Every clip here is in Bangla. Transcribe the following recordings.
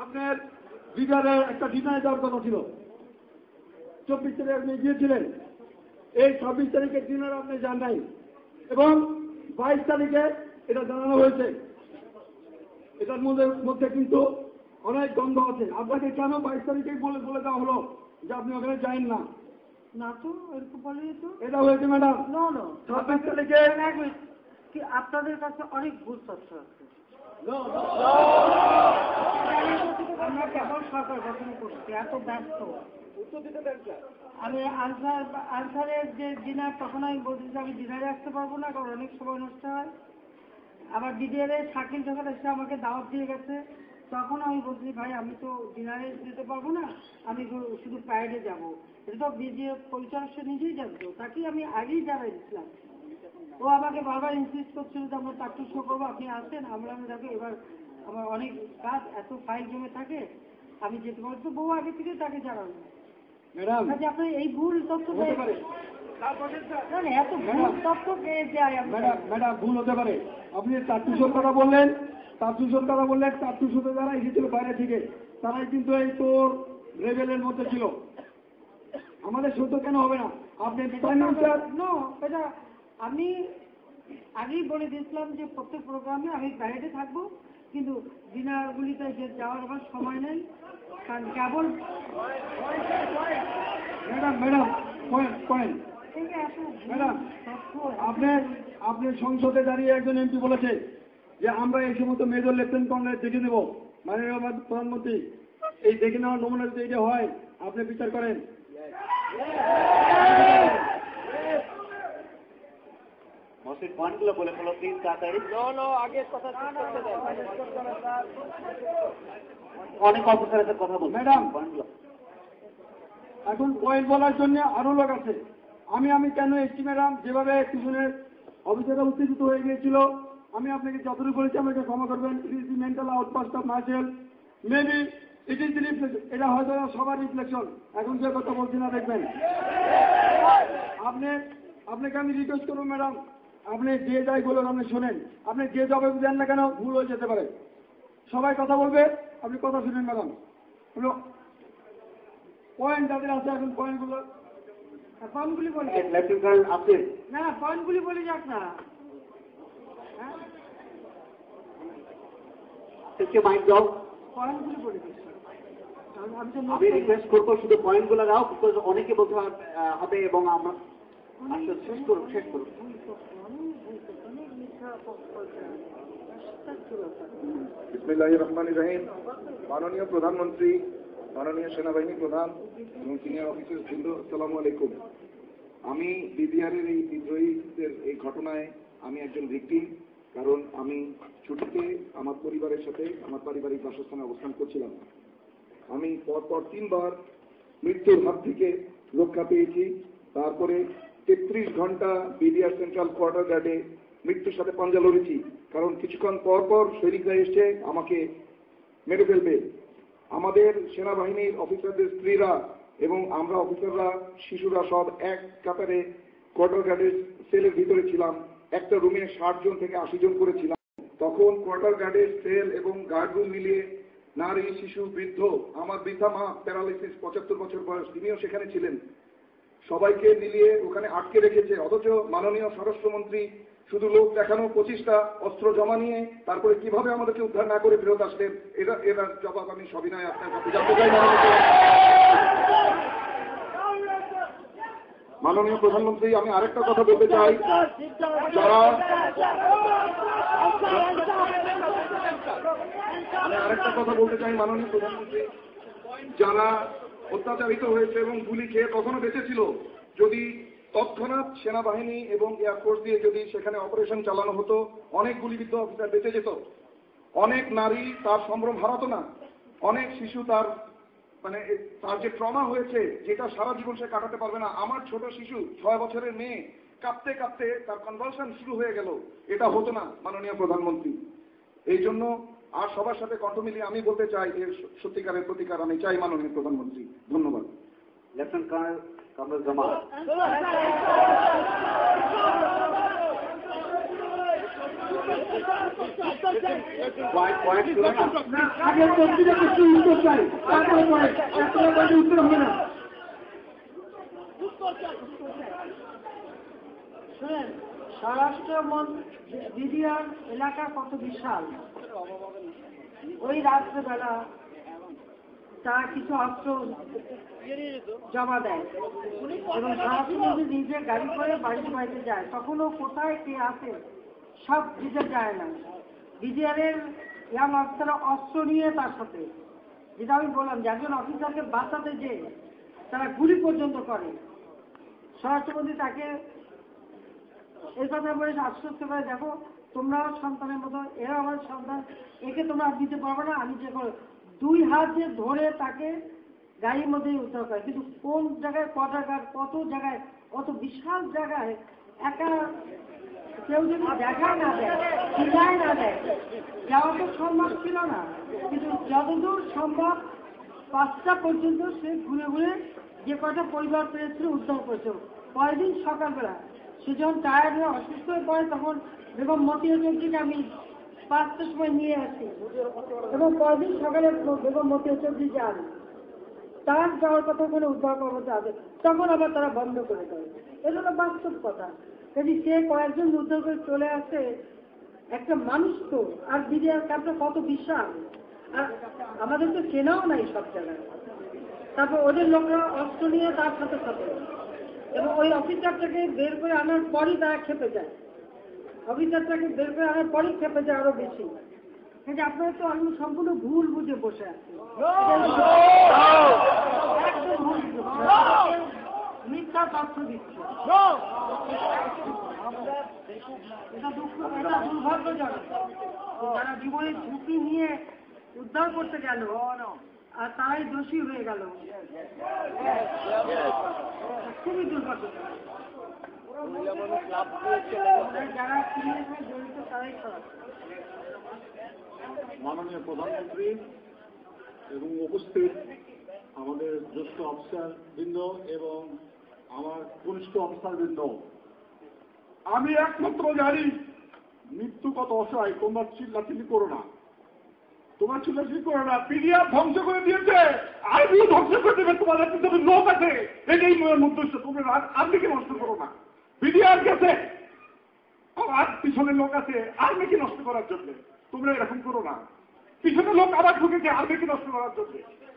আপনার বিকারে একটা ডিনারে দেওয়ার কথা ছিল, 24 তারিখে আপনি গিয়েছিলেন, এই 26 তারিখের ডিনার আপনি যান নাই, এবং 22 তারিখে এটা জানানো হয়েছে। এটার মধ্যে কিন্তু অনেক গন্ধ আছে। আপনাকে কেন 22 তারিখেই বলে দেওয়া হলো যে আপনি ওখানে যান না? না তো এরকম বলেনি তো। এটা হয়েছে ম্যাডাম। না 26 তারিখে কি আপনাদের কাছে অনেক ভুল তথ্য আছে। আমরা কেবল সরকার গঠন করছি, এত ব্যস্ত। আমি আনসারের যে ডিনার, তখন আমি বলছি যে আমি ডিনারে আসতে পারবো না, কারণ অনেক সময় নষ্ট হয়। আবার ডিডিআরে শাকিল যখন এসে আমাকে দাওয়াত দিয়ে গেছে, তখন আমি বলছি ভাই আমি তো ডিনারে যেতে পারবো না, আমি শুধু প্যারেডে যাবো। এটা তো বিডিএ পরিচালক সে নিজেই জানতো, তাকেই আমি আগেই জানাই দিচ্ছিলাম। ও আমাকে বারবার ইনসিস্ট করছিল যে আমরা চারটে শো করবো, আপনি আসেন। আমরা দেখো এবার আমার অনেক কাজ, এত ফাইল জমে থাকে, আমি যেতে পারবো। বউ আগে থেকে তাকে জানানো ম্যাডাম আপনার এই ভুল তথ্য হতে পারে। এত ভুল তথ্য পেয়ে যায়। ম্যাডাম ভুল হতে পারে। আপনি চারটুশোর কথা বললেন, চারটুশোতে যারা এসেছিল বাইরে থেকে, তারাই কিন্তু এই তোর লেভেলের মধ্যে ছিল। আমাদের সত্য কেন হবে না? আপনি এটা আমি আগেই বলে দিয়েছিলাম যে প্রত্যেক প্রোগ্রামে আমি বাইরে থাকবো, কিন্তু ডিনারগুলিতে যাওয়ার আমার সময় নেই, কারণ কেবল ম্যাডাম পয়েন্ট ম্যাডাম, আপনি সংসদে দাঁড়িয়ে একজন এমপি বলেছে যে আমরা এই সমস্ত মেজর লেফটেন্যান্ট কর্নেল দেখে দেবো। মাননীয় প্রধানমন্ত্রী, এই দেখে নেওয়ার নমুনা যদি এটা হয়, আপনি বিচার করেন। পয়েন্টগুলো বলে ফেলো প্লিজ, তাড়াতাড়ি। অনেক অফিসারের কথা বলবো ম্যাডাম, এখন পয়েন্ট বলার জন্য আরো লোক আছে। আমি কেন এসছি ম্যাডাম? যেভাবে পিছনের অফিসাররা উত্তেজিত হয়ে গিয়েছিল, আমি আপনাকে যতটুকু বলেছি আমাকে ক্ষমা করবেন। It is the mental outburst of myself, maybe it is the reflection. এটা হয়তো সবার রিফ্লেকশন। এখন যে কথা বলছি না, দেখবেন। আপনাকে আমি রিকোয়েস্ট করবো ম্যাডাম, আপনি যে যাই বলুন আপনি শোনেন। আপনি যে জবাব দেন না কেন, ভুল হয়ে যেতে পারে। সবাই কথা বলবে, আপনি কথা শুনেন ম্যাডাম। পয়েন্ট যাদের আছে, এখন পয়েন্টগুলি বলে না, পয়েন্টগুলি বলে যাক না। মাইন্ড জব পয়েন্টগুলি বলে দিচ্ছি। আমি রিকোয়েস্ট করবো শুধু পয়েন্টগুলো দাও, বিকজ অনেকে বলতে হবে এবং আমরা শেষ করুন। বিসমিল্লাহির রহমানির রহিম। মাননীয় প্রধানমন্ত্রী, মাননীয় সেনাবাহিনী প্রধান এবং সিনিয়র অফিসার বৃন্দ, আসসালামু আলাইকুম। আমি বিডিআরের এই বিদ্রোহীদের এই ঘটনায় আমি একজন ভিকটিম, কারণ আমি ছুটিতে আমার পরিবারের সাথে আমার পারিবারিক বাসস্থানে অবস্থান করছিলাম। আমি পরপর 3 বার মৃত্যুর হাত থেকে রক্ষা পেয়েছি। তারপরে 33 ঘন্টা বিডিআর সেন্ট্রাল কোয়ার্টার গার্ডে মৃত্যুর সাথে পাঞ্জা লড়েছি, কারণ কিছুক্ষণ পর সৈনিকরা এসে আমাকে মেরে ফেলবে। আমাদের সেনাবাহিনীর অফিসারদের স্ত্রীরা এবং আমরা অফিসাররা, শিশুরা সব এক কাতারে কোয়ার্টার গার্ডের সেলের ভিতরে ছিলাম। একটা রুমে 60 জন থেকে 80 জন করেছিলাম। তখন কোয়ার্টার গার্ডের সেল এবং গার্ড রুম মিলিয়ে নারী, শিশু, বৃদ্ধ, আমার বৃদ্ধা মা প্যারালাইসিস 75 বছর বয়স, তিনিও সেখানে ছিলেন। সবাইকে মিলিয়ে ওখানে আটকে রেখেছে। অথচ মাননীয় স্বরাষ্ট্রমন্ত্রী শুধু লোক দেখানো 25টা অস্ত্র জমা নিয়ে তারপরে কিভাবে আমাদেরকে উদ্ধার না করে ফেরত আসলেন, এটার জবাব আমি সবিনয় আপনার কাছে জানতে চাই। মাননীয় প্রধানমন্ত্রী, আমি আরেকটা কথা বলতে চাই। মাননীয় প্রধানমন্ত্রী, যারা অত্যাচারিত হয়েছে এবং গুলি খেয়ে কখনো বেঁচেছিল, যদি তৎক্ষণাৎ সেনাবাহিনী এবং এয়ারফোর্স দিয়ে যদি সেখানে অপারেশন চালানো হতো, অনেক গুলিবিদ্ধ অফিসার বেঁচে যেত। অনেক নারী তার সম্ভ্রম হারাতো না। অনেক শিশু তার যে ট্রমা হয়েছে, যেটা সারা জীবন সে কাটাতে পারবে না। আমার ছোট শিশু 6 বছরের মেয়ে কাঁপতে কাঁপতে তার কনভালশন শুরু হয়ে গেল। এটা হতো না মাননীয় প্রধানমন্ত্রী। এই জন্য আর সবার সাথে কণ্ঠ মিলিয়ে আমি বলতে চাই, এর সত্যিকারের প্রতিকার আমি চাই মাননীয় প্রধানমন্ত্রী। ধন্যবাদ। Lieutenant colonel Kamrul Zaman. Point ছিল না। আগে মন্ত্রীরা কিছু উত্তর চাই, তারপরে পয়েন্ট, একটা উত্তর হবে না। শুনেন, স্বরাষ্ট্র বিডিআর এলাকা কত বিশাল। ওই রাত্রেবেলা তারা কিছু অস্ত্র জমা দেয় এবং স্বরাষ্ট্রমন্ত্রী নিজে গাড়ি করে বাড়িতে বাড়িতে যায়, তখনও কোথায় কে আসে সব দিতে যায় না। বিডিআরের ইয়াং অফিসাররা অস্ত্র নিয়ে তার সাথে, যেটা আমি বললাম যে একজন অফিসারকে বাঁচাতে যে তারা গুলি পর্যন্ত করে। স্বরাষ্ট্রমন্ত্রী তাকে এই কথা বলে আশ্বস্ত করে, দেখো তোমরাও সন্তানের মতো, এরা আমার সন্তান, একে তোমরা দিতে পারবে না, আমি যে করো। 2 হাত দিয়ে ধরে তাকে গাড়ির মধ্যেই উদ্ধার করে। কিন্তু কোন জায়গায় কত জায়গায়, অত বিশাল জায়গায় একা কেউ যদি দেখা না দেয়, চিনায় না দেয়, যাওয়া তো সম্ভব ছিল না। কিন্তু যতদূর সম্ভব 5টা পর্যন্ত সে ঘুরে ঘুরে যে কটা পরিবার পেয়েছিল উদ্ধার করেছিল। পরের দিন সকালবেলা সে যখন টায়ার্ড হয়ে অসুস্থ হয়ে পড়ে, তখন বেগম মতিয়া চৌধুরীকে আমি 5টার সময় নিয়ে আসি এবং পরের দিন সকালে বেগম মতিয়া চৌধুরী যান, তার যাওয়ার কথা ওখানে উদ্ধার কর্মতে আছে, তখন আবার তারা বন্ধ করে দেয়। এটা হলো বাস্তব কথা। যদি সে কয়েকজন উদ্ধার করে চলে আসে, একটা মানুষ তো, আর বিডিআর ক্যাম্পটা কত বিশাল, আর আমাদের তো চেনাও নাই সব জায়গায়। তারপর ওদের লোকরা অস্ত্র নিয়ে তার সাথে সাথে, এবং ওই অফিসারটাকে বের করে আনার পরই তারা খেপে যায়, অফিসারটাকে বের করে আনার পরই খেপে যায় আরো বেশি। কিন্তু আপনারা তো আমি সম্পূর্ণ ভুল বুঝে বসে আছি, একদম ভুল বুঝে মিথ্যা তথ্য দিচ্ছে। এটা দুর্ভাগ্যজনক। তারা জীবনের ঝুঁকি নিয়ে উদ্ধার করতে গেল আর তারাই দোষী হয়ে গেল, খুবই দুর্ভাগ্যজনক। যারা ক্রিমিনাল জড়িত তারাই খারাপ। মাননীয় প্রধানমন্ত্রী এবং উপস্থিত আমাদের জ্যেষ্ঠ অফিসারবৃন্দ এবং আমার কনিষ্ঠ অফিসারবৃন্দ, আমি একমাত্র জানি মৃত্যু কত অসহায়। তোমরা চিল্লাচিল্লি করো না, পিডিআর ধ্বংস করে দিয়েছে, আর্মিও ধ্বংস করে দেবে। তোমাদের পিছনে লোক আছে, এটাই উদ্দেশ্য। তোমরা আর্মিকে নষ্ট করো না। পিডিআর গেছে, আর পিছনে লোক আছে আর্মিকে নষ্ট করার জন্য। তোমরা এরকম করো না। পিছনে লোক আবার ঢুকেছে আর্মিকে নষ্ট করার জন্য,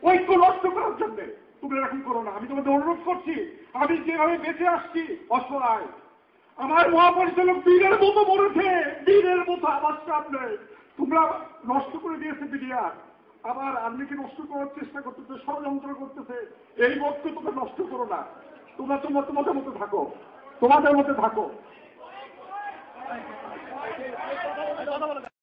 ঐক্য নষ্ট করার জন্য। তোমরা এরকম করো না। আমি তোমাদের অনুরোধ করছি, আমি যেভাবে বেঁচে আসছি অসহায়, আমার মহাপরিচালক বীরের মতো মরেছে, বীরের মতো আমার সামনে। তোমরা নষ্ট করে দিয়েছে বিডিআর, আবার আর্মিকে নষ্ট করার চেষ্টা করতেছে, ষড়যন্ত্র করতেছে। এই মতকে তোমরা নষ্ট করো না। তোমরা তোমাদের মতো থাকো, তোমাদের মধ্যে থাকো।